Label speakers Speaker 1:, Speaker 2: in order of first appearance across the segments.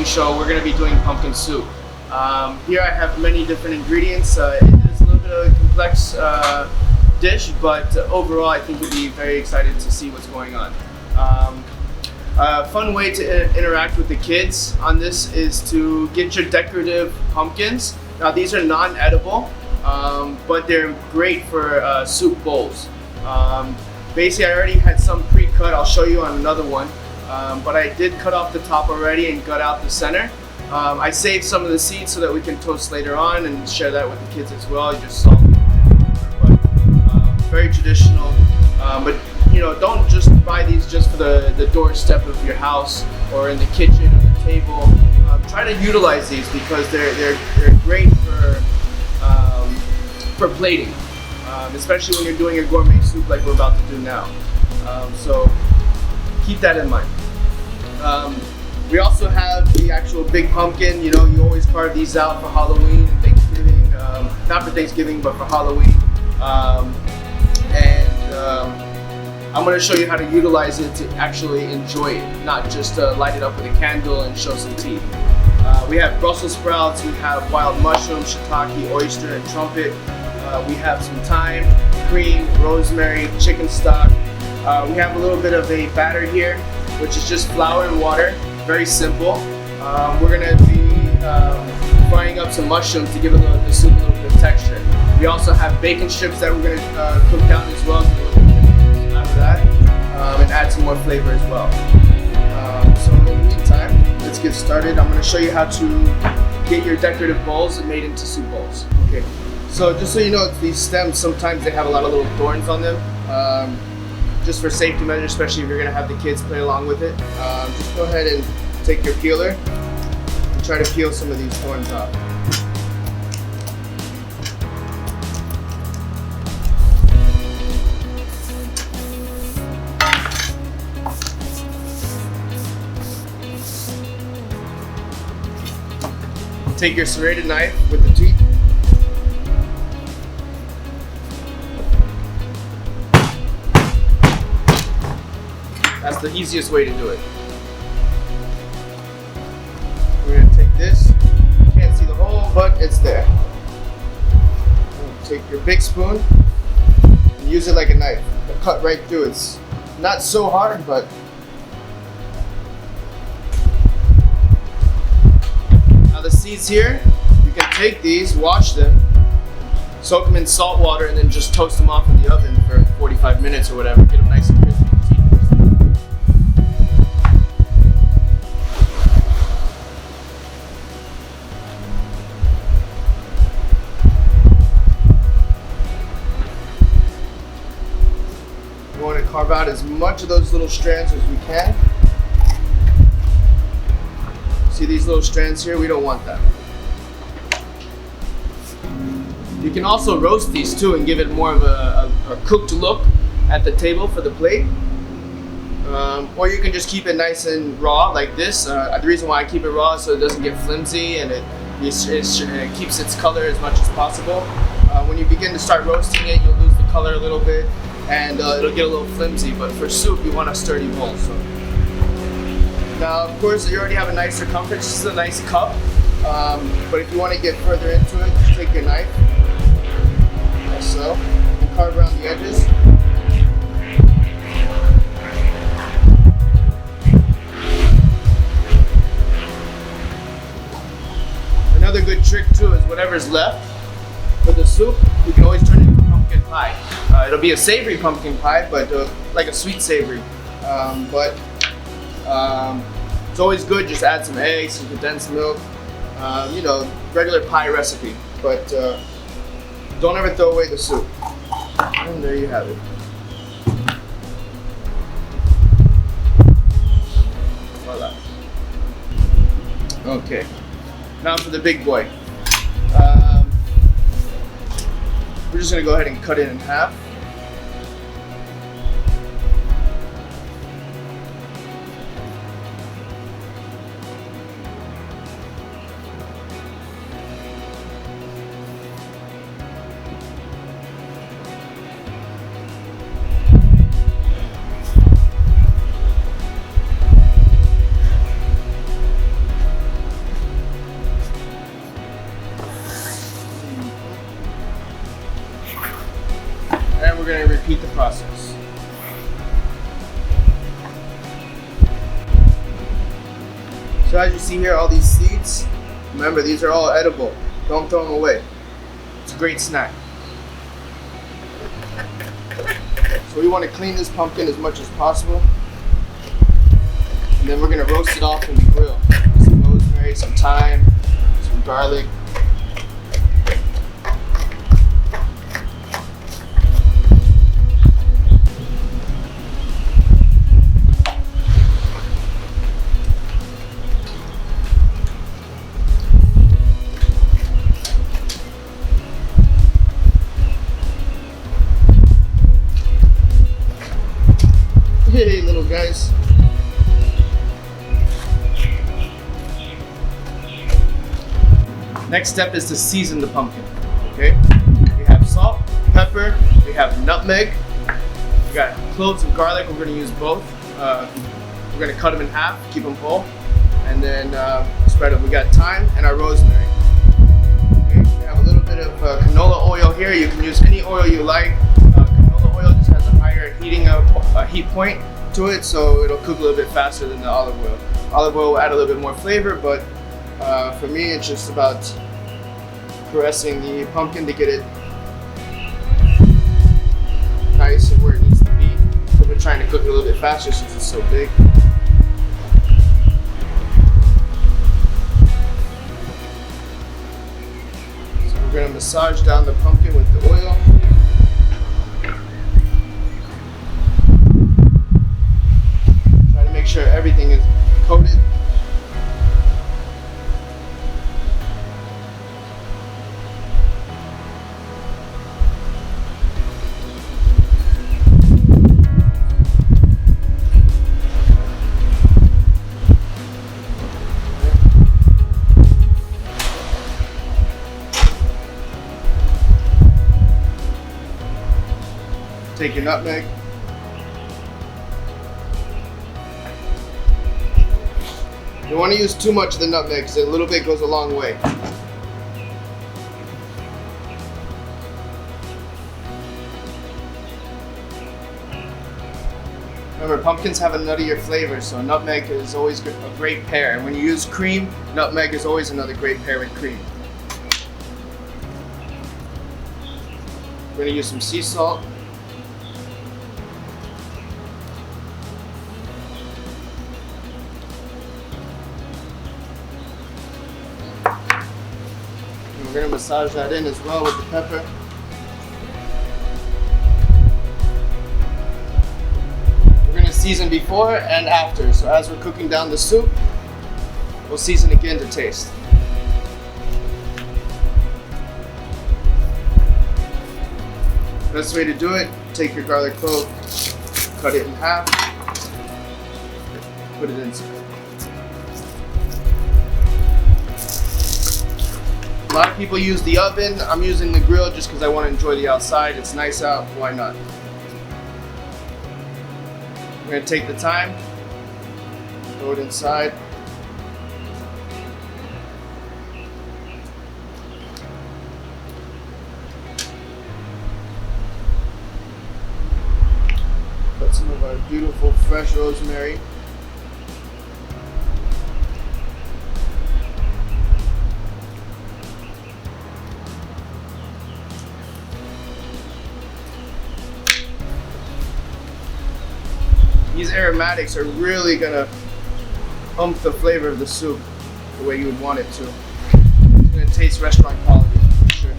Speaker 1: cooking show, we're going to be doing pumpkin soup. Here I have many different ingredients. It is a little bit of a complex dish, but overall I think you'll be very excited to see what's going on. A fun way to interact with the kids on this is to get your decorative pumpkins. Now these are non-edible, but they're great for soup bowls. Basically I already had some pre-cut, I'll show you on another one, but I did cut off the top already and gut out the center. I saved some of the seeds so that we can toast later on and share that with the kids as well. You just salt it, but very traditional. But you know, don't just buy these just for the doorstep of your house or in the kitchen or the table. Try to utilize these because they're great for plating, especially when you're doing a gourmet soup like we're about to do now. So keep that in mind. We also have the actual big pumpkin. You know, you always carve these out for Halloween and Thanksgiving. Not for Thanksgiving, but for Halloween. I'm going to show you how to utilize it to actually enjoy it, not just light it up with a candle and show some teeth. We have Brussels sprouts, we have wild mushrooms, shiitake, oyster, and trumpet. We have some thyme, cream, rosemary, chicken stock. We have a little bit of a batter here, which is just flour and water. Very simple. We're going to be frying up some mushrooms to give the soup a little bit of texture. We also have bacon strips that we're going to cook down as well. After that, and add some more flavor as well. So in the meantime, let's get started. I'm going to show you how to get your decorative bowls made into soup bowls. Okay. So just so you know, these stems sometimes they have a lot of little thorns on them. Just for safety measures, especially if you're going to have the kids play along with it. Just go ahead and take your peeler and try to peel some of these thorns off. Take your serrated knife with the teeth. That's the easiest way to do it. We're going to take this. You can't see the hole, but it's there. Take your big spoon and use it like a knife. It'll cut right through. It's not so hard, but the seeds here, you can take these, wash them, soak them in salt water, and then just toast them off in the oven for 45 minutes or whatever. Get them nice and crispy. We want to carve out as much of those little strands as we can. See these little strands here? We don't want that. You can also roast these too and give it more of a cooked look at the table for the plate. Or you can just keep it nice and raw like this. The reason why I keep it raw is so it doesn't get flimsy and it keeps its color as much as possible. When you begin to start roasting it, you'll lose the color a little bit and it'll get a little flimsy. But for soup, you want a sturdy bowl. So. Now, of course, you already have a nice circumference. This is a nice cup, but if you want to get further into it, just take your knife, like so, and carve around the edges. Another good trick too is whatever's left for the soup, you can always turn it into pumpkin pie. It'll be a savory pumpkin pie, but like a sweet savory. It's always good, just add some eggs, some condensed milk, you know, regular pie recipe, but don't ever throw away the soup. And there you have it. Voila. Okay, now for the big boy. We're just gonna go ahead and cut it in half. see here, all these seeds, remember these are all edible. Don't throw them away. It's a great snack. So we want to clean this pumpkin as much as possible. And then we're going to roast it off in the grill. Some rosemary, some thyme, some garlic. Hey, little guys. Next step is to season the pumpkin. Okay? We have salt, pepper, we have nutmeg, we got cloves of garlic. We're going to use both. We're going to cut them in half, keep them whole, and then spread them. We got thyme and our rosemary. Okay? We have a little bit of canola oil here. You can use any oil you like. Canola oil just has a higher heat point to it, so it'll cook a little bit faster than the olive oil. Olive oil will add a little bit more flavor, but for me it's just about caressing the pumpkin to get it nice and where it needs to be. So we're trying to cook it a little bit faster since it's so big. So we're going to massage down the pumpkin with the oil. Make sure everything is coated. Take your nutmeg. You don't want to use too much of the nutmeg because a little bit goes a long way. Remember, pumpkins have a nuttier flavor, so nutmeg is always a great pair. And when you use cream, nutmeg is always another great pair with cream. We're going to use some sea salt. We're going to massage that in as well with the pepper. We're going to season before and after. So as we're cooking down the soup, we'll season again to taste. Best way to do it, take your garlic clove, cut it in half, put it inside. A lot of people use the oven. I'm using the grill just because I want to enjoy the outside. It's nice out, why not? We're going to take the thyme, throw it inside. Cut some of our beautiful fresh rosemary. These aromatics are really gonna ump the flavor of the soup the way you would want it to. It's gonna taste restaurant quality for sure.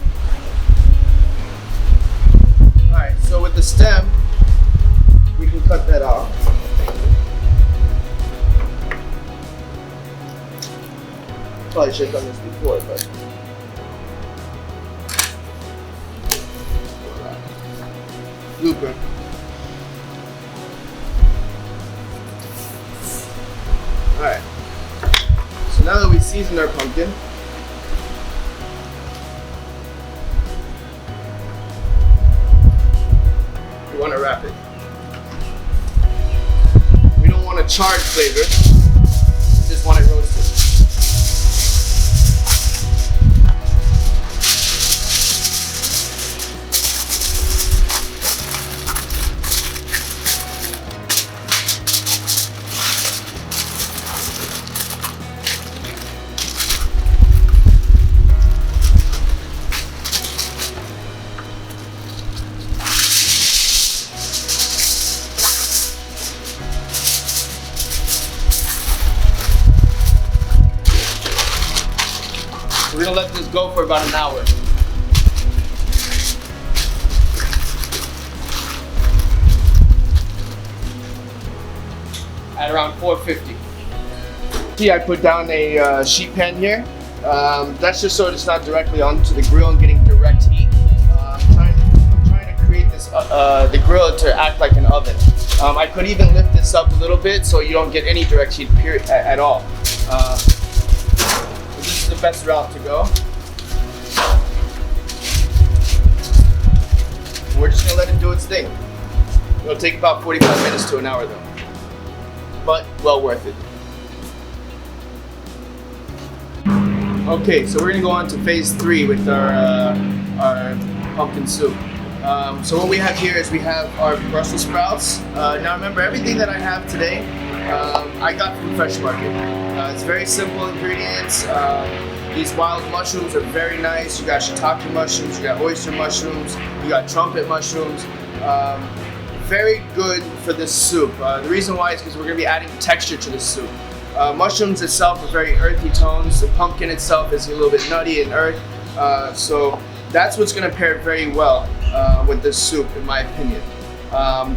Speaker 1: Alright, so with the stem, we can cut that off. Probably should have done this before, but blooper. Alright, so now that we've seasoned our pumpkin, we want to wrap it. We don't want a charred flavor, we just want it roasted. We're gonna let this go for about an hour. At around 450. See, I put down a sheet pan here. That's just so it's not directly onto the grill and getting direct heat. I'm trying to create this the grill to act like an oven. I could even lift this up a little bit so you don't get any direct heat at all. This is the best route to go. We're just gonna let it do its thing. It'll take about 45 minutes to an hour though, but well worth it. Okay, so we're gonna go on to phase 3 with our pumpkin soup. So what we have here is we have our Brussels sprouts. Now remember, everything that I have today, I got from Fresh Market. It's very simple ingredients. These wild mushrooms are very nice. You got shiitake mushrooms, you got oyster mushrooms, you got trumpet mushrooms. Very good for this soup. The reason why is because we're going to be adding texture to this soup. Mushrooms itself are very earthy tones. The pumpkin itself is a little bit nutty and earth. So that's what's going to pair very well with this soup, in my opinion.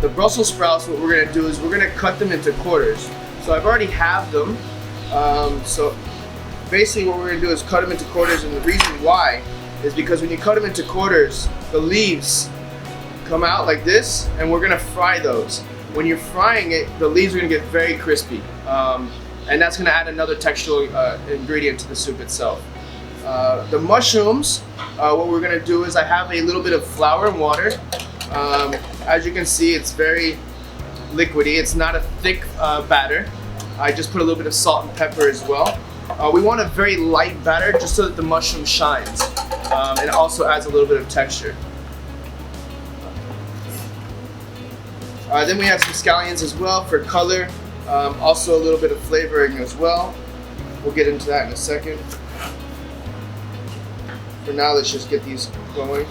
Speaker 1: The Brussels sprouts, what we're going to do is we're going to cut them into quarters. So I've already have them. So basically what we're going to do is cut them into quarters, and the reason why is because when you cut them into quarters, the leaves come out like this, and we're going to fry those. When you're frying it, the leaves are going to get very crispy, and that's going to add another textural ingredient to the soup itself. The mushrooms, what we're going to do is I have a little bit of flour and water. As you can see, it's very liquidy. It's not a thick batter. I just put a little bit of salt and pepper as well. We want a very light batter just so that the mushroom shines, and also adds a little bit of texture. Then we have some scallions as well for color, also a little bit of flavoring as well. We'll get into that in a second. For now, let's just get these going.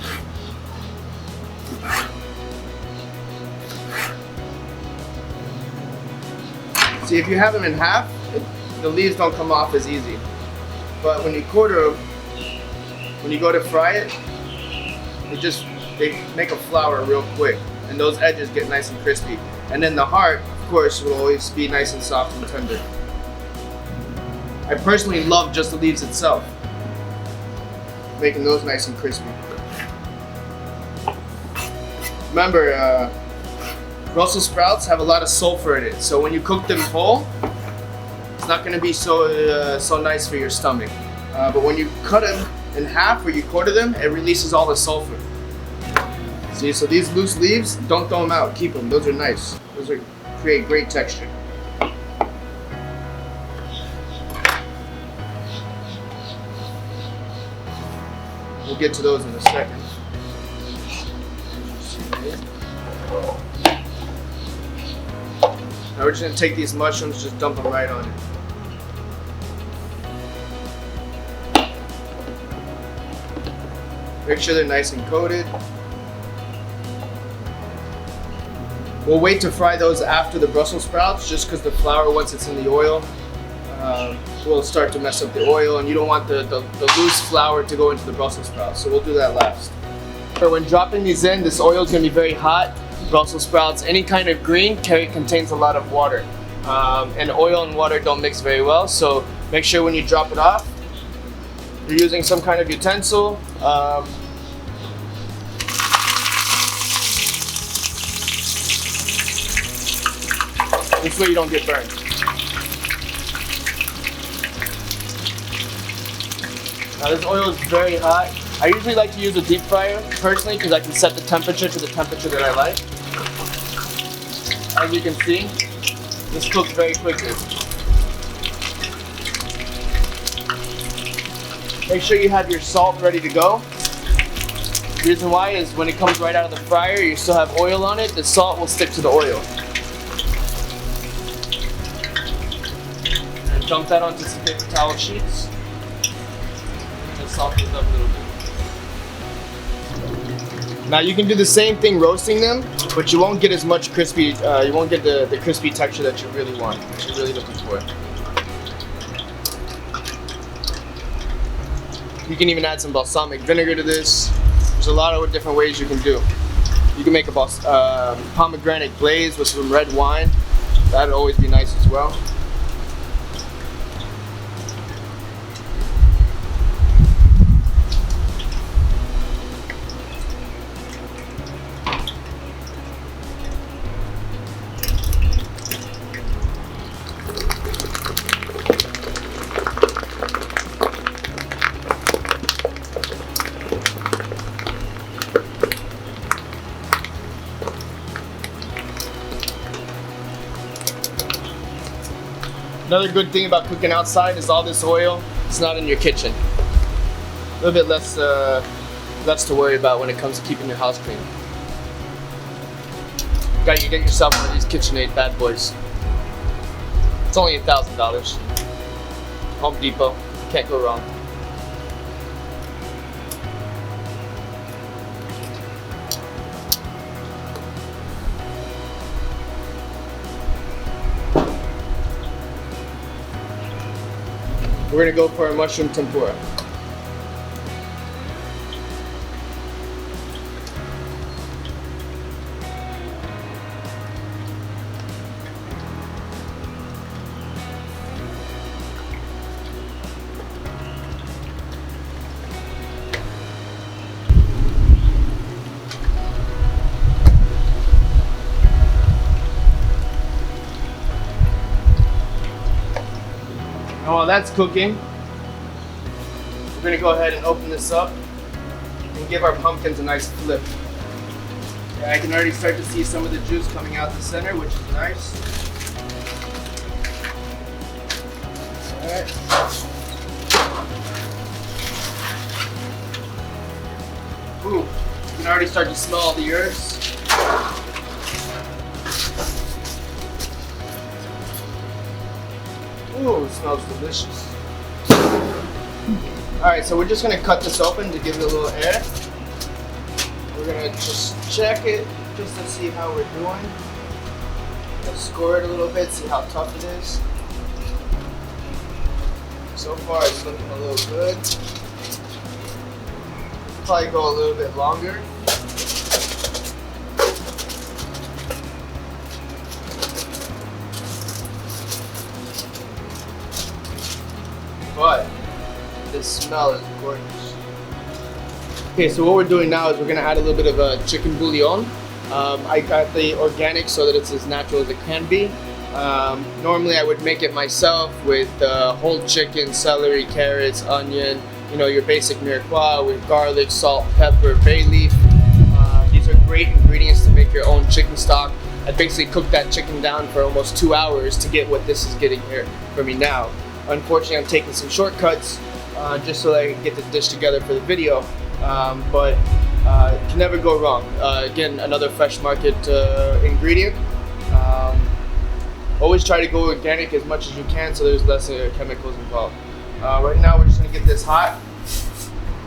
Speaker 1: See, if you have them in half, the leaves don't come off as easy. But when you quarter them, when you go to fry it, they make a flour real quick, and those edges get nice and crispy. And then the heart, of course, will always be nice and soft and tender. I personally love just the leaves itself, making those nice and crispy. Remember, Brussels sprouts have a lot of sulfur in it, so when you cook them whole, it's not going to be so nice for your stomach. But when you cut them in half or you quarter them, it releases all the sulfur. See, so these loose leaves, don't throw them out, keep them. Those are nice. Those create great texture. We'll get to those in a second. Now we're just going to take these mushrooms, just dump them right on it. Make sure they're nice and coated. We'll wait to fry those after the Brussels sprouts, just because the flour, once it's in the oil, will start to mess up the oil, and you don't want the loose flour to go into the Brussels sprouts, so we'll do that last. So when dropping these in, this oil is going to be very hot. Brussels sprouts, any kind of green, contains a lot of water, and oil and water don't mix very well, so make sure when you drop it off, you're using some kind of utensil. This way you don't get burned. Now this oil is very hot. I usually like to use a deep fryer, personally, because I can set the temperature to the temperature that I like. As you can see, this cooks very quickly. Make sure you have your salt ready to go. The reason why is when it comes right out of the fryer, you still have oil on it, the salt will stick to the oil. And dump that onto some paper towel sheets. And salt this up a little bit. Now you can do the same thing roasting them, but you won't get as much crispy, you won't get the crispy texture that you really want, that you're really looking for. You can even add some balsamic vinegar to this. There's a lot of different ways you can do. You can make a pomegranate glaze with some red wine. That'd always be nice as well. Another good thing about cooking outside is all this oil, it's not in your kitchen. A little bit less to worry about when it comes to keeping your house clean. You get yourself one of these KitchenAid bad boys. It's only $1,000. Home Depot, can't go wrong. We're gonna go for a mushroom tempura. And while that's cooking, we're gonna go ahead and open this up and give our pumpkins a nice flip. Yeah, I can already start to see some of the juice coming out the center, which is nice. Alright. Ooh, you can already start to smell all the herbs. Ooh, it smells delicious. Alright, so we're just going to cut this open to give it a little air. We're going to just check it just to see how we're doing. Let's score it a little bit, see how tough it is. So far it's looking a little good. Probably go a little bit longer. But the smell is gorgeous. Okay, so what we're doing now is we're gonna add a little bit of a chicken bouillon. I got the organic so that it's as natural as it can be. Normally I would make it myself with whole chicken, celery, carrots, onion, you know, your basic mirepoix with garlic, salt, pepper, bay leaf. These are great ingredients to make your own chicken stock. I basically cooked that chicken down for almost 2 hours to get what this is getting here for me now. Unfortunately, I'm taking some shortcuts just so that I can get the dish together for the video, but can never go wrong. Again, another fresh market ingredient. Always try to go organic as much as you can so there's less chemicals involved. Right now, we're just going to get this hot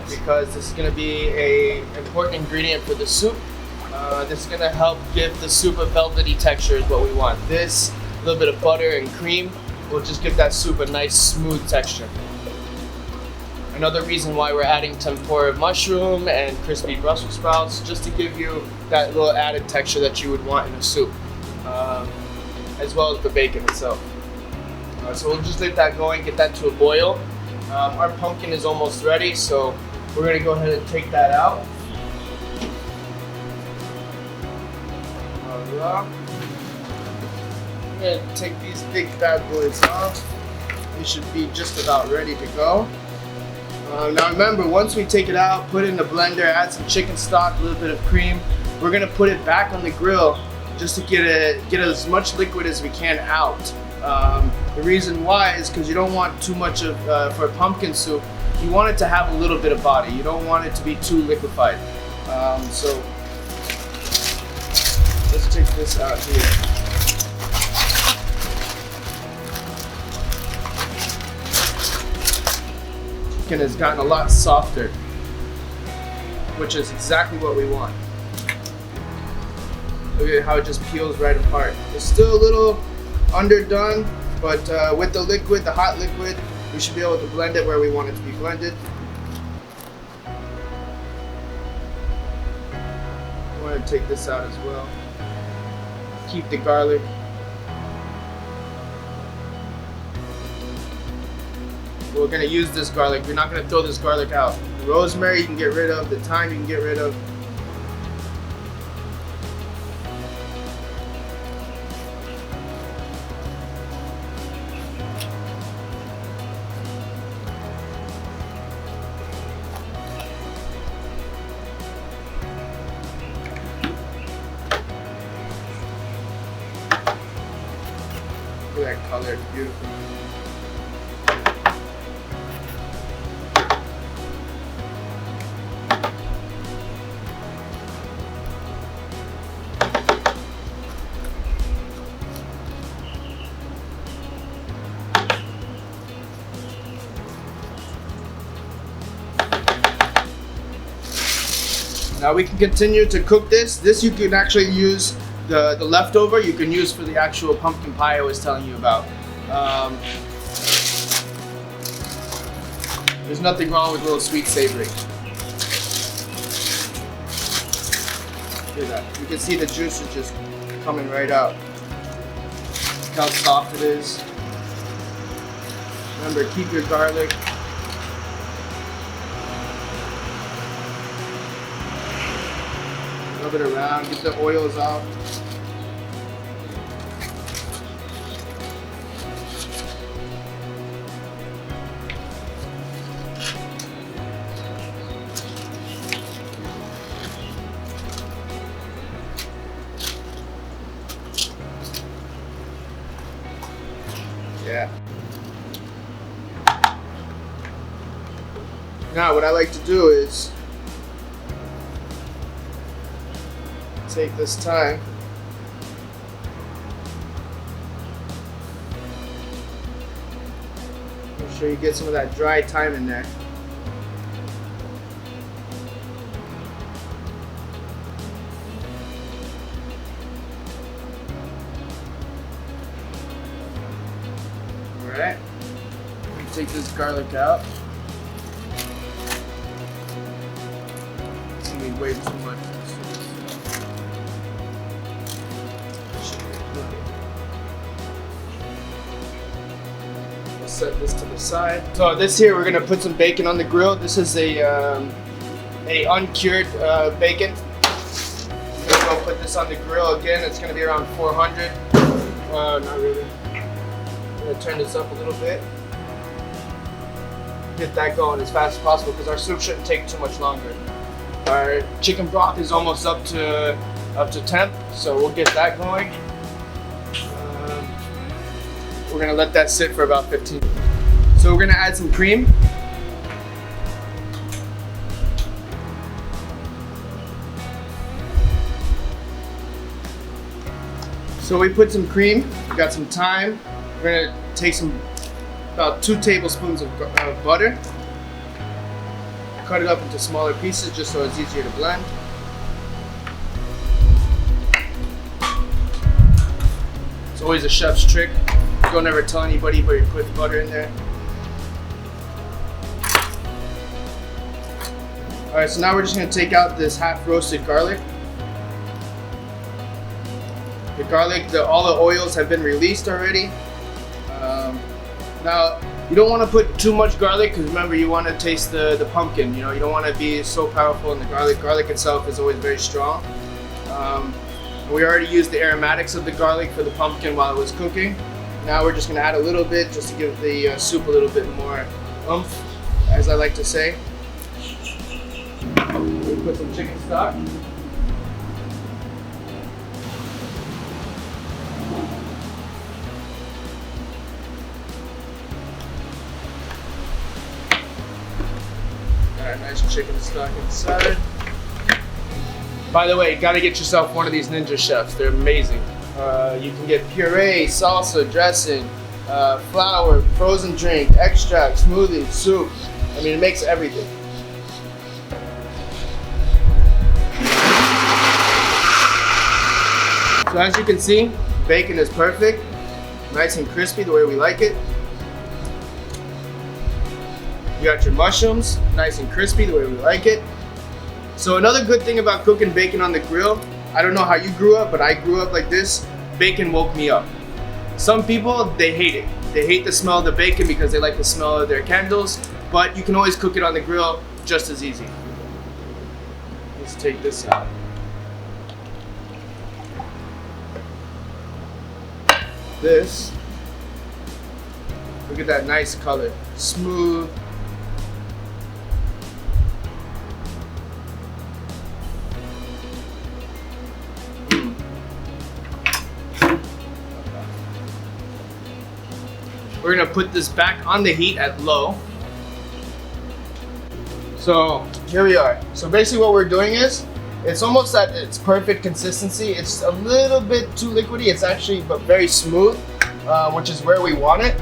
Speaker 1: because this is going to be an important ingredient for the soup. This is going to help give the soup a velvety texture is what we want. This, a little bit of butter and cream, will just give that soup a nice smooth texture. Another reason why we're adding tempura mushroom and crispy Brussels sprouts, just to give you that little added texture that you would want in a soup, as well as the bacon itself. So we'll just let that going, get that to a boil. Our pumpkin is almost ready, so we're gonna go ahead and take that out. Voila. I'm gonna take these big bad boys off. They should be just about ready to go. Now remember, once we take it out, put it in the blender, add some chicken stock, a little bit of cream. We're gonna put it back on the grill just to get as much liquid as we can out. The reason why is because you don't want too much of, for a pumpkin soup, you want it to have a little bit of body. You don't want it to be too liquefied. So let's take this out here. Chicken has gotten a lot softer, which is exactly what we want. Look at how it just peels right apart. It's still a little underdone, but with the liquid, the hot liquid, we should be able to blend it where we want it to be blended. I want to take this out as well. Keep the garlic. We're going to use this garlic. We're not going to throw this garlic out. The rosemary you can get rid of. The thyme you can get rid of. Look at that color, it's beautiful. Now we can continue to cook this. This you can actually use the leftover. You can use for the actual pumpkin pie I was telling you about. There's nothing wrong with a little sweet savory. Look at that. You can see the juice is just coming right out. Look how soft it is. Remember, keep your garlic. Rub it around, get the oils out. Yeah. Now what I like to do is take this thyme, make sure you get some of that dry thyme in there. Alright, take this garlic out. It's gonna be way too much. Set this to the side. So this here, we're gonna put some bacon on the grill. This is a uncured bacon. I'm gonna go put this on the grill again. It's gonna be around 400. Not really. I'm gonna turn this up a little bit. Get that going as fast as possible because our soup shouldn't take too much longer. Our chicken broth is almost up to temp, so we'll get that going. We're gonna let that sit for about 15 minutes. So we're gonna add some cream. So we put some cream, we got some thyme. We're gonna take about 2 tablespoons of butter. Cut it up into smaller pieces just so it's easier to blend. It's always a chef's trick. Don't ever tell anybody, but you put butter in there. Alright, so now we're just going to take out this half roasted garlic. The garlic, all the oils have been released already. Now, you don't want to put too much garlic because remember you want to taste the pumpkin. You know, you don't want to be so powerful in the garlic. Garlic itself is always very strong. We already used the aromatics of the garlic for the pumpkin while it was cooking. Now we're just going to add a little bit just to give the soup a little bit more oomph, as I like to say. We'll put some chicken stock. Alright, nice chicken stock inside. By the way, you gotta get yourself one of these ninja chefs. They're amazing. You can get puree, salsa, dressing, flour, frozen drink, extract, smoothie, soup. I mean, it makes everything. So as you can see, bacon is perfect. Nice and crispy the way we like it. You got your mushrooms, nice and crispy the way we like it. So another good thing about cooking bacon on the grill, I don't know how you grew up, but I grew up like this. Bacon woke me up. Some people, they hate it. They hate the smell of the bacon because they like the smell of their candles, but you can always cook it on the grill just as easy. Let's take this out. This, look at that nice color, smooth. We're gonna put this back on the heat at low. So here we are. So basically what we're doing is, it's almost at its perfect consistency. It's a little bit too liquidy. It's actually but very smooth, which is where we want it.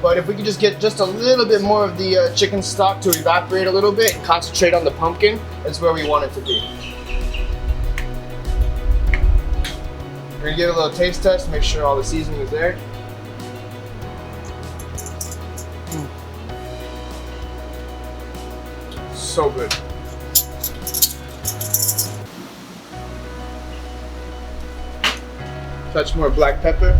Speaker 1: But if we could just get just a little bit more of the chicken stock to evaporate a little bit and concentrate on the pumpkin, that's where we want it to be. We're gonna give it a little taste test, make sure all the seasoning is there. So good. Touch more black pepper.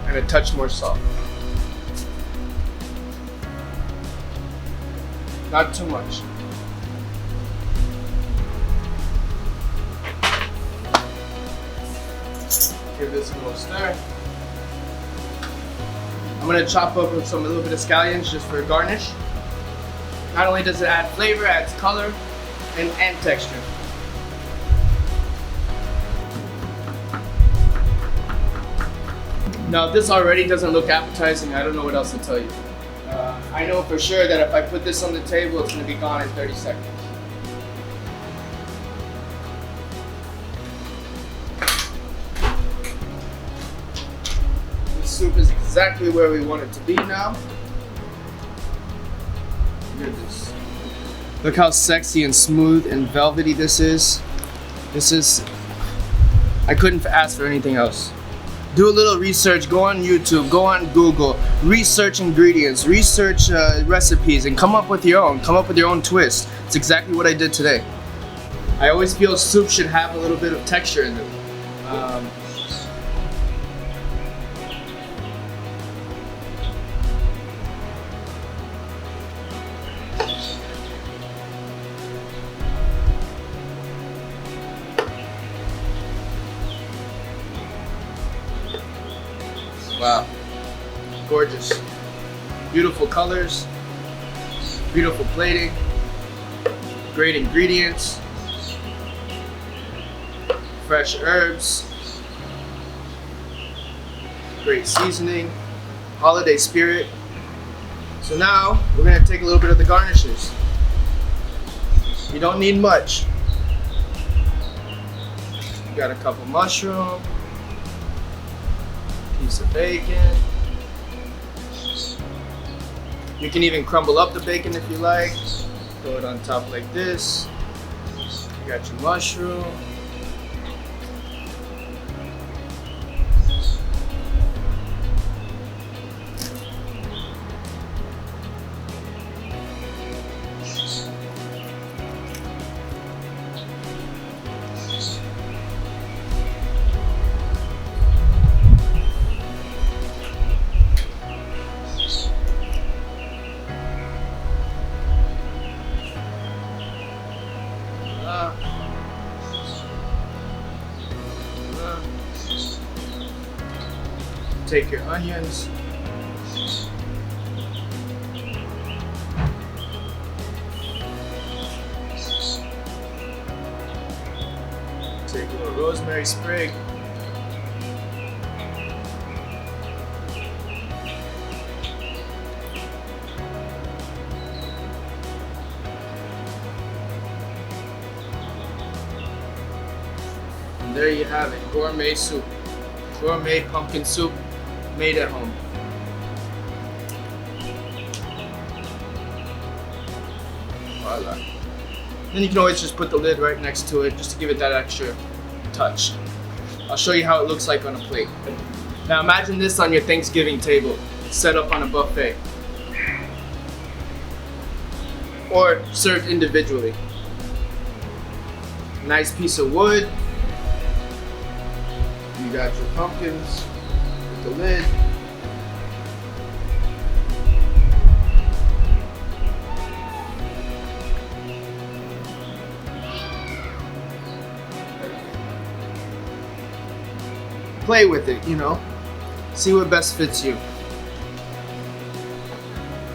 Speaker 1: And a touch more salt. Not too much. Give this a little stir. I'm gonna chop up with a little bit of scallions just for a garnish. Not only does it add flavor, it adds color and texture. Now, if this already doesn't look appetizing, I don't know what else to tell you. I know for sure that if I put this on the table, it's gonna be gone in 30 seconds. Soup is exactly where we want it to be now. Look at this. Look how sexy and smooth and velvety this is. I couldn't ask for anything else. Do a little research, go on YouTube, go on Google, research ingredients, research recipes, and come up with your own twist. It's exactly what I did today. I always feel soup should have a little bit of texture in it. Wow, gorgeous. Beautiful colors, beautiful plating, great ingredients, fresh herbs, great seasoning, holiday spirit. So now we're gonna take a little bit of the garnishes. You don't need much. You got a couple mushroom, piece of bacon. You can even crumble up the bacon if you like. Throw it on top like this. You got your mushroom. Take your onions. Take a little rosemary sprig. And there you have it, gourmet soup. Gourmet pumpkin soup made at home. Voila. Then you can always just put the lid right next to it just to give it that extra touch. I'll show you how it looks like on a plate. Now imagine this on your Thanksgiving table, set up on a buffet. or served individually. Nice piece of wood. You got your pumpkins with the lid. Play with it, you know. See what best fits you.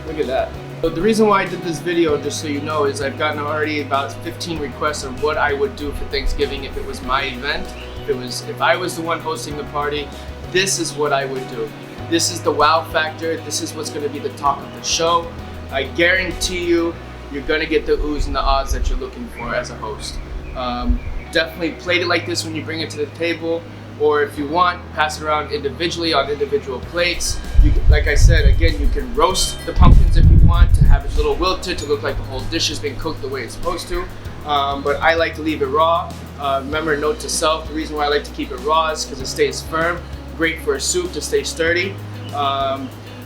Speaker 1: Look at that. So the reason why I did this video, just so you know, is I've gotten already about 15 requests on what I would do for Thanksgiving if it was my event. If I was the one hosting the party, this is what I would do. This is the wow factor. This is what's going to be the talk of the show. I guarantee you, you're going to get the oohs and the ahs that you're looking for as a host. Definitely plate it like this when you bring it to the table. Or if you want, pass it around individually on individual plates. Like I said, again, you can roast the pumpkins if you want to have it a little wilted to look like the whole dish has been cooked the way it's supposed to. But I like to leave it raw. Remember, note to self, the reason why I like to keep it raw is because it stays firm. Great for a soup to stay sturdy.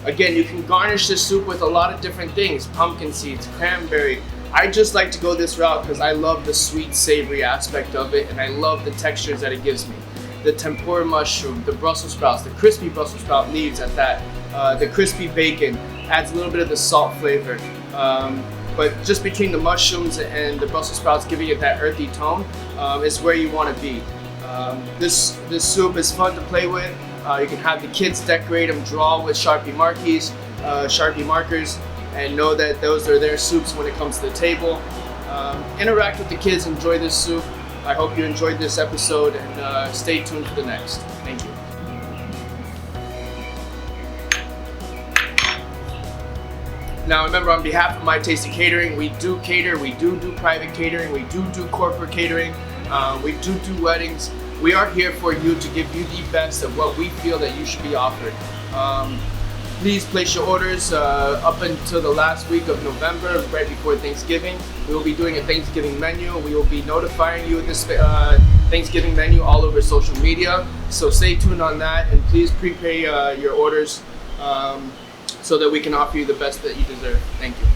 Speaker 1: Again, you can garnish this soup with a lot of different things. Pumpkin seeds, cranberry. I just like to go this route because I love the sweet, savory aspect of it, and I love the textures that it gives me. The tempura mushroom, the Brussels sprouts, the crispy Brussels sprout leaves at that, the crispy bacon adds a little bit of the salt flavor. But just between the mushrooms and the Brussels sprouts giving it that earthy tone is where you want to be. This soup is fun to play with. You can have the kids decorate them, draw with Sharpie markers, and know that those are their soups when it comes to the table. Interact with the kids, enjoy this soup. I hope you enjoyed this episode, and stay tuned for the next. Thank you. Now remember, on behalf of My Tasty Catering, we do cater, we do private catering, we do corporate catering, we do weddings. We are here for you to give you the best of what we feel that you should be offered. Please place your orders up until the last week of November, right before Thanksgiving. We will be doing a Thanksgiving menu. We will be notifying you of this Thanksgiving menu all over social media. So stay tuned on that, and please prepay your orders so that we can offer you the best that you deserve. Thank you.